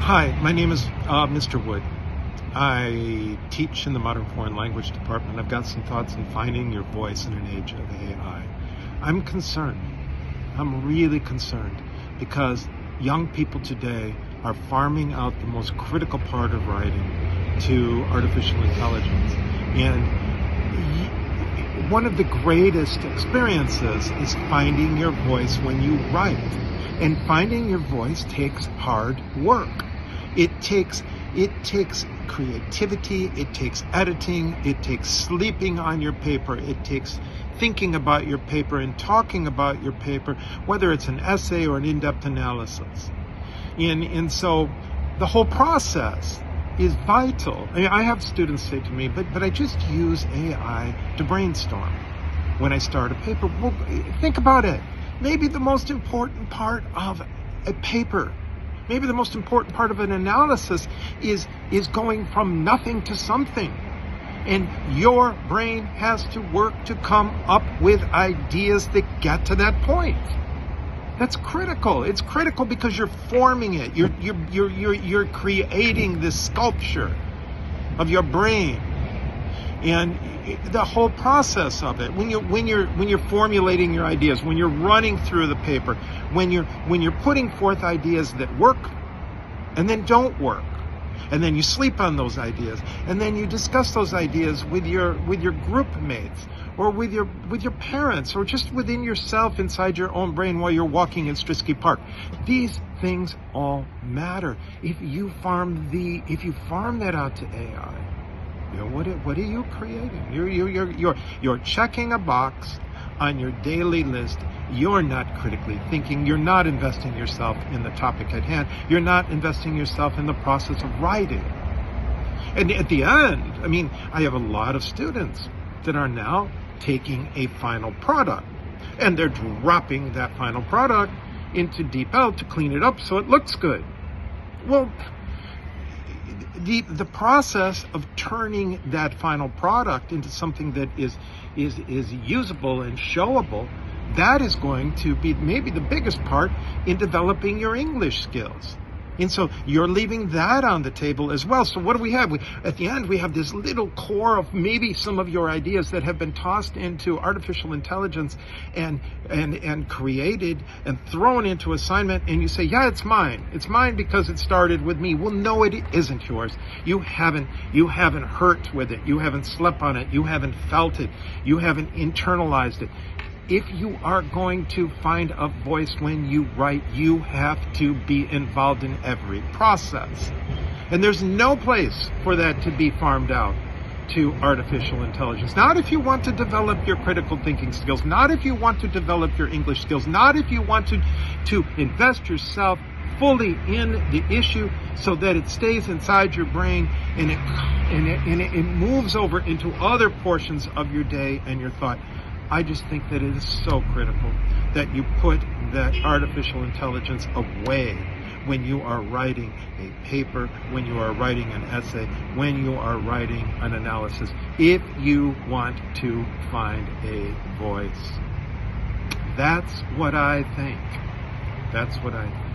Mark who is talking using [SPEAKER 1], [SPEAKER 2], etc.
[SPEAKER 1] Hi, my name is Mr. Wood. I teach in the Modern Foreign Language Department. I've got some thoughts on finding your voice in an age of AI. I'm concerned. I'm really concerned because young people today are farming out the most critical part of writing to artificial intelligence. And one of the greatest experiences is finding your voice when you write. And finding your voice takes hard work. It takes creativity, it takes editing, it takes sleeping on your paper, it takes thinking about your paper and talking about your paper, whether it's an essay or an in-depth analysis. And so the whole process is vital. I mean, I have students say to me, but I just use AI to brainstorm when I start a paper. Well, think about it. Maybe the most important part of a paper, maybe the most important part of an analysis is going from nothing to something. And your brain has to work to come up with ideas that get to that point. That's critical. It's critical because you're forming it. You're creating this sculpture of your brain. And the whole process of it, when you're formulating your ideas, when you're running through the paper, when you're putting forth ideas that work and then don't work, and then you sleep on those ideas, and then you discuss those ideas with your group mates, or with your parents, or just within yourself inside your own brain while you're walking in Strisky Park. These things all matter. If you farm that out to AI, you know, what are you creating? You're checking a box on your daily list. You're not critically thinking. You're not investing yourself in the topic at hand. You're not investing yourself in the process of writing. And at the end, I mean, I have a lot of students that are now taking a final product, and they're dropping that final product into DeepL to clean it up so it looks good. Well, the process of turning that final product into something that is usable and showable, that is going to be maybe the biggest part in developing your English skills. And so you're leaving that on the table as well. So what do we have? At the end, we have this little core of maybe some of your ideas that have been tossed into artificial intelligence and created and thrown into assignment. And you say, yeah, it's mine. It's mine because it started with me. Well, no, it isn't yours. You haven't hurt with it. You haven't slept on it. You haven't felt it. You haven't internalized it. If you are going to find a voice when you write, you have to be involved in every process. And there's no place for that to be farmed out to artificial intelligence. Not if you want to develop your critical thinking skills, not if you want to develop your English skills, not if you want to invest yourself fully in the issue so that it stays inside your brain and it moves over into other portions of your day and your thought. I just think that it is so critical that you put that artificial intelligence away when you are writing a paper, when you are writing an essay, when you are writing an analysis, if you want to find a voice. That's what I think. That's what I think.